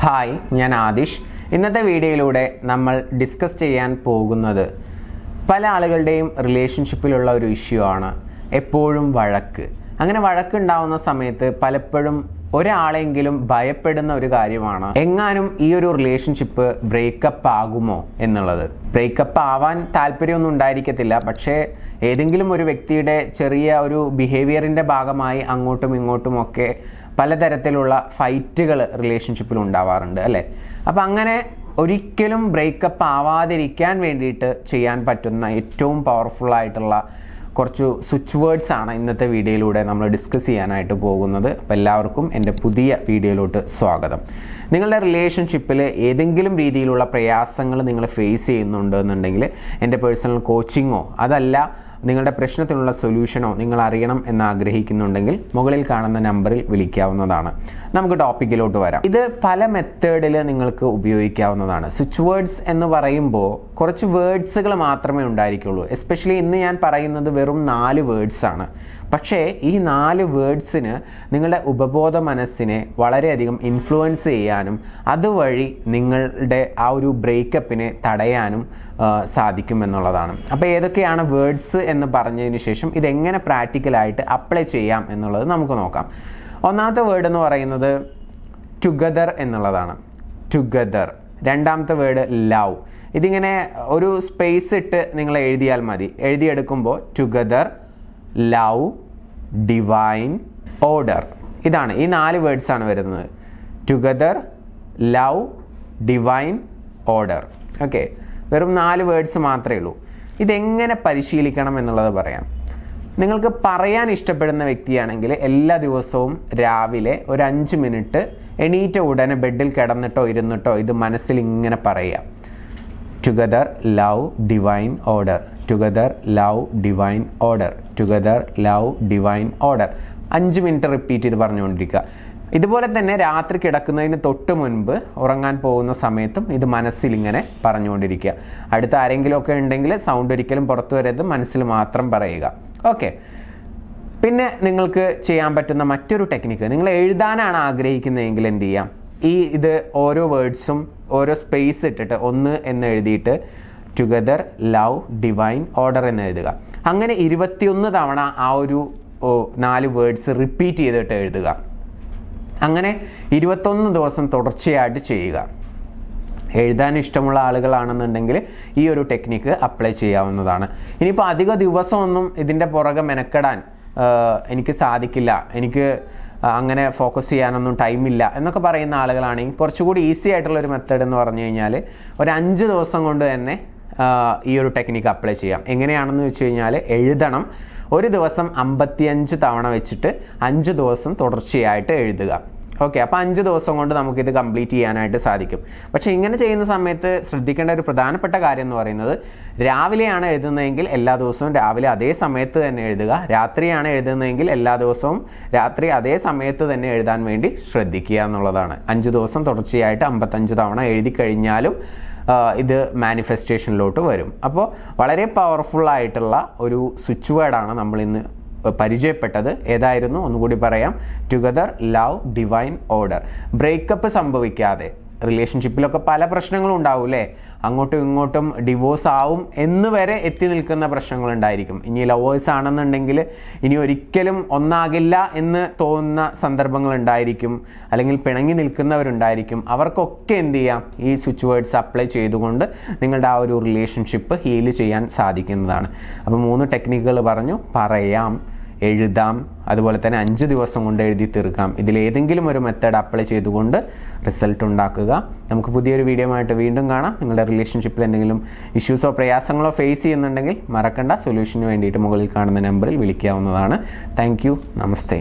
Hi, ഞാൻ ആദിഷ്. ഇന്നത്തെ വീഡിയോയിലൂടെ നമ്മൾ ഡിസ്കസ് ചെയ്യാൻ പോകുന്നത് പല ആളുകളുടെയും റിലേഷൻഷിപ്പിലുള്ള ഒരു ഇഷ്യൂ ആണ് എപ്പോഴും വഴക്ക്. അങ്ങനെ വഴക്കുണ്ടാവുന്ന സമയത്ത് പലപ്പോഴും ഒരാളെങ്കിലും ഭയപ്പെടുന്ന ഒരു കാര്യമാണ് എങ്ങാനും ഈ ഒരു റിലേഷൻഷിപ്പ് ബ്രേക്കപ്പ് ആകുമോ എന്നുള്ളത്. ബ്രേക്കപ്പ് ആവാൻ താല്പര്യമൊന്നും ഉണ്ടായിരിക്കത്തില്ല, പക്ഷേ ഏതെങ്കിലും ഒരു വ്യക്തിയുടെ ചെറിയ ഒരു ബിഹേവിയറിൻ്റെ ഭാഗമായി അങ്ങോട്ടും ഇങ്ങോട്ടും ഒക്കെ പലതരത്തിലുള്ള ഫൈറ്റുകൾ റിലേഷൻഷിപ്പിൽ ഉണ്ടാവാറുണ്ട് അല്ലേ. അപ്പം അങ്ങനെ ഒരിക്കലും ബ്രേക്കപ്പ് ആവാതിരിക്കാൻ വേണ്ടിയിട്ട് ചെയ്യാൻ പറ്റുന്ന ഏറ്റവും പവർഫുള്ളായിട്ടുള്ള കുറച്ച് സ്വിച്ച് വേർഡ്സ് ആണ് ഇന്നത്തെ വീഡിയോയിലൂടെ നമ്മൾ ഡിസ്കസ് ചെയ്യാനായിട്ട് പോകുന്നത്. അപ്പോൾ എല്ലാവർക്കും എൻ്റെ പുതിയ വീഡിയോയിലോട്ട് സ്വാഗതം. നിങ്ങളുടെ റിലേഷൻഷിപ്പിൽ ഏതെങ്കിലും രീതിയിലുള്ള പ്രയാസങ്ങൾ നിങ്ങൾ ഫേസ് ചെയ്യുന്നുണ്ട് എന്നുണ്ടെങ്കിൽ എൻ്റെ പേഴ്സണൽ കോച്ചിങ്ങോ അതല്ല നിങ്ങളുടെ പ്രശ്നത്തിനുള്ള സൊല്യൂഷനോ നിങ്ങൾ അറിയണം എന്ന് ആഗ്രഹിക്കുന്നുണ്ടെങ്കിൽ മുകളിൽ കാണുന്ന നമ്പറിൽ വിളിക്കാവുന്നതാണ്. നമുക്ക് ടോപ്പിക്കിലോട്ട് വരാം. ഇത് പല മെത്തേഡിൽ നിങ്ങൾക്ക് ഉപയോഗിക്കാവുന്നതാണ്. സ്വിച്ച് വേർഡ്സ് എന്ന് പറയുമ്പോൾ കുറച്ച് വേർഡ്സുകൾ മാത്രമേ ഉണ്ടായിരിക്കുള്ളൂ. എസ്പെഷ്യലി ഇന്ന് ഞാൻ പറയുന്നത് വെറും 4 വേർഡ്സ് ആണ്. പക്ഷേ ഈ 4 വേർഡ്സിന് നിങ്ങളുടെ ഉപബോധ മനസ്സിനെ വളരെയധികം ഇൻഫ്ലുവൻസ് ചെയ്യാനും അതുവഴി നിങ്ങളുടെ ആ ഒരു ബ്രേക്കപ്പിനെ തടയാനും സാധിക്കുമെന്നുള്ളതാണ്. അപ്പോൾ ഏതൊക്കെയാണ് വേർഡ്സ് എന്ന് പറഞ്ഞതിന് ശേഷം ഇതെങ്ങനെ പ്രാക്ടിക്കലായിട്ട് അപ്ലൈ ചെയ്യാം എന്നുള്ളത് നമുക്ക് നോക്കാം. ഒന്നാമത്തെ വേർഡ് എന്ന് പറയുന്നത് ടുഗദർ എന്നുള്ളതാണ്. ടുഗദർ. രണ്ടാമത്തെ വേർഡ് ലവ്. ഇതിങ്ങനെ ഒരു സ്പേസ് ഇട്ട് നിങ്ങൾ എഴുതിയാൽ മതി. എഴുതിയെടുക്കുമ്പോൾ ടുഗദർ, ലവ്, ഡിവൈൻ, ഓർഡർ. ഇതാണ് ഈ 4 വേർഡ്സ് ആണ് വരുന്നത്. Together, love, divine, order. Okay, വെറും 4 വേർഡ്സ് മാത്രമേ ഉള്ളൂ. ഇതെങ്ങനെ പരിശീലിക്കണം എന്നുള്ളത് പറയാം. നിങ്ങൾക്ക് പറയാൻ ഇഷ്ടപ്പെടുന്ന വ്യക്തിയാണെങ്കിൽ എല്ലാ ദിവസവും രാവിലെ ഒരു 5 മിനിറ്റ് എണീറ്റ ഉടനെ ബെഡിൽ കിടന്നിട്ടോ ഇരുന്നിട്ടോ ഇത് മനസ്സിൽ ഇങ്ങനെ പറയുക. Together, love, divine, order. Together, love, divine, order. Together, love, divine, order. 5 minute repeat ചെയ്ത് പറഞ്ഞുകൊണ്ടിരിക്കുക. ഇതുപോലെ തന്നെ രാത്രി കിടക്കുന്നതിന് തൊട്ട് മുൻപ് ഉറങ്ങാൻ പോകുന്ന സമയത്തും ഇത് മനസ്സിൽ ഇങ്ങനെ പറഞ്ഞുകൊണ്ടിരിക്കുക. അടുത്ത ആരെങ്കിലും ഒക്കെ ഉണ്ടെങ്കിൽ സൗണ്ട് ഒരിക്കലും പുറത്തു വരരുത്, മനസ്സിൽ മാത്രം പറയുക. ഓക്കെ. പിന്നെ നിങ്ങൾക്ക് ചെയ്യാൻ പറ്റുന്ന മറ്റൊരു ടെക്നിക്ക്, നിങ്ങൾ എഴുതാനാണ് ആഗ്രഹിക്കുന്നതെങ്കിൽ എന്ത് ചെയ്യാം, ഇത് ഓരോ വേർഡ്സും ഓരോ സ്പേസ് ഇട്ടിട്ട് 1 എന്ന് എഴുതിയിട്ട് ടുഗദർ, ലവ്, ഡിവൈൻ, ഓർഡർ എന്ന് എഴുതുക. അങ്ങനെ 21 തവണ ആ ഒരു 4 വേർഡ്സ് റിപ്പീറ്റ് ചെയ്തിട്ട് എഴുതുക. അങ്ങനെ 21 ദിവസം തുടർച്ചയായിട്ട് ചെയ്യുക. എഴുതാൻ ഇഷ്ടമുള്ള ആളുകളാണെന്നുണ്ടെങ്കിൽ ഈ ഒരു ടെക്നിക്ക് അപ്ലൈ ചെയ്യാവുന്നതാണ്. ഇനിയിപ്പോൾ അധിക ദിവസമൊന്നും ഇതിൻ്റെ പുറകെ മെനക്കെടാൻ എനിക്ക് സാധിക്കില്ല, എനിക്ക് അങ്ങനെ ഫോക്കസ് ചെയ്യാനൊന്നും ടൈമില്ല എന്നൊക്കെ പറയുന്ന ആളുകളാണെങ്കിൽ കുറച്ചുകൂടി ഈസി ആയിട്ടുള്ളൊരു മെത്തേഡ് എന്ന് പറഞ്ഞു കഴിഞ്ഞാൽ ഒരു 5 ദിവസം കൊണ്ട് തന്നെ ഈ ഒരു ടെക്നിക്ക് അപ്ലൈ ചെയ്യാം. എങ്ങനെയാണെന്ന് വെച്ച് കഴിഞ്ഞാൽ എഴുതണം. ഒരു ദിവസം 55 തവണ വെച്ചിട്ട് 5 ദിവസം തുടർച്ചയായിട്ട് എഴുതുക. ഓക്കെ, അപ്പോൾ 5 ദിവസം കൊണ്ട് നമുക്കിത് കംപ്ലീറ്റ് ചെയ്യാനായിട്ട് സാധിക്കും. പക്ഷേ ഇങ്ങനെ ചെയ്യുന്ന സമയത്ത് ശ്രദ്ധിക്കേണ്ട ഒരു പ്രധാനപ്പെട്ട കാര്യം എന്ന് പറയുന്നത്, രാവിലെയാണ് എഴുതുന്നതെങ്കിൽ എല്ലാ ദിവസവും രാവിലെ അതേ സമയത്ത് തന്നെ എഴുതുക. രാത്രിയാണ് എഴുതുന്നതെങ്കിൽ എല്ലാ ദിവസവും രാത്രി അതേ സമയത്ത് തന്നെ എഴുതാൻ വേണ്ടി ശ്രദ്ധിക്കുക എന്നുള്ളതാണ്. 5 ദിവസം തുടർച്ചയായിട്ട് 55 തവണ എഴുതി കഴിഞ്ഞാലും ഇത് മാനിഫെസ്റ്റേഷനിലോട്ട് വരും. അപ്പോൾ വളരെ പവർഫുൾ ആയിട്ടുള്ള ഒരു സ്വിച്ച് വേർഡാണ് നമ്മൾ ഇന്ന് പരിചയപ്പെട്ടത്. ഏതായിരുന്നു ഒന്നുകൂടി പറയാം. Together, love, divine, order. Breakup സംഭവിക്കാതെ, റിലേഷൻഷിപ്പിലൊക്കെ പല പ്രശ്നങ്ങളും ഉണ്ടാവും അല്ലേ, അങ്ങോട്ടും ഇങ്ങോട്ടും ഡിവോഴ്സ് ആവും എന്ന് വരെ എത്തി നിൽക്കുന്ന പ്രശ്നങ്ങളുണ്ടായിരിക്കും. ഇനി ലവേഴ്സ് ആണെന്നുണ്ടെങ്കിൽ ഇനി ഒരിക്കലും ഒന്നാകില്ല എന്ന് തോന്നുന്ന സന്ദർഭങ്ങൾ ഉണ്ടായിരിക്കും, അല്ലെങ്കിൽ പിണങ്ങി നിൽക്കുന്നവരുണ്ടായിരിക്കും. അവർക്കൊക്കെ എന്ത് ചെയ്യാം, ഈ സ്വിച്ച് വേർഡ്സ് അപ്ലൈ ചെയ്തുകൊണ്ട് നിങ്ങളുടെ ആ ഒരു റിലേഷൻഷിപ്പ് ഹീൽ ചെയ്യാൻ സാധിക്കുന്നതാണ്. അപ്പോൾ 3 ടെക്നിക്കുകൾ പറഞ്ഞു. പറയാം, എഴുതാം, അതുപോലെ തന്നെ 5 ദിവസം കൊണ്ട് എഴുതി തീർക്കാം. ഇതിലേതെങ്കിലും ഒരു മെത്തേഡ് അപ്ലൈ ചെയ്തുകൊണ്ട് റിസൾട്ട് ഉണ്ടാക്കുക. നമുക്ക് പുതിയൊരു വീഡിയോ ആയിട്ട് വീണ്ടും കാണാം. നിങ്ങളുടെ റിലേഷൻഷിപ്പിൽ എന്തെങ്കിലും ഇഷ്യൂസോ പ്രയാസങ്ങളോ ഫേസ് ചെയ്യുന്നുണ്ടെങ്കിൽ മറക്കണ്ട, സൊല്യൂഷന് വേണ്ടിയിട്ട് മുകളിൽ കാണുന്ന നമ്പറിൽ വിളിക്കാവുന്നതാണ്. Thank you. നമസ്തേ.